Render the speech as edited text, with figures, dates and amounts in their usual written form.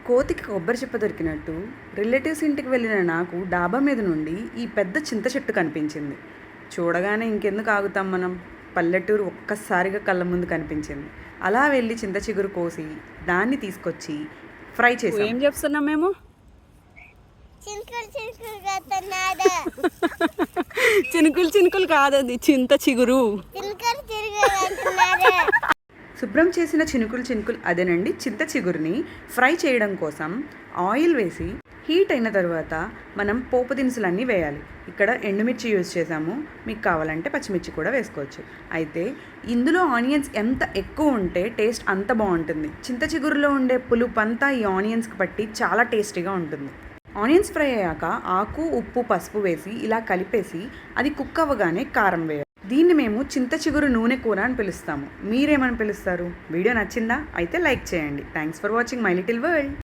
కోతికి కొబ్బరి చిప్ప దొరికినట్టు రిలేటివ్స్ ఇంటికి వెళ్ళిన నాకు డాబా మీద నుండి ఈ పెద్ద చింత చెట్టు కనిపించింది. చూడగానే ఇంకెందుకు ఆగుతాం మనం, పల్లెటూరు ఒక్కసారిగా కళ్ళ ముందు కనిపించింది. అలా వెళ్ళి చింత చిగురు కోసి దాన్ని తీసుకొచ్చి ఫ్రై చేసాం. ఏం చెప్తున్నాం మేము? చినుకులు చినుకులు కాదు, అది చింత చిగురు. శుభ్రం చేసిన చినుకులు అదేనండి చింత చిగురుని ఫ్రై చేయడం కోసం ఆయిల్ వేసి హీట్ అయిన తర్వాత మనం పోపు దినుసులన్నీ వేయాలి. ఇక్కడ ఎండుమిర్చి యూజ్ చేసాము, మీకు కావాలంటే పచ్చిమిర్చి కూడా వేసుకోవచ్చు. అయితే ఇందులో ఆనియన్స్ ఎంత ఎక్కువ ఉంటే టేస్ట్ అంత బాగుంటుంది. చింత చిగురులో ఉండే పులుపు అంతా ఈ ఆనియన్స్కి పట్టి చాలా టేస్టీగా ఉంటుంది. ఆనియన్స్ ఫ్రై అయ్యాక ఆకు, ఉప్పు, పసుపు వేసి ఇలా కలిపేసి అది కుక్ అవ్వగానే కారం వేయాలి. దీన్ని మేము చింత చిగురు నూనె కూర అని పిలుస్తాము. మీరేమని పిలుస్తారు? వీడియో నచ్చిందా? అయితే లైక్ చేయండి. Thanks for watching my little world.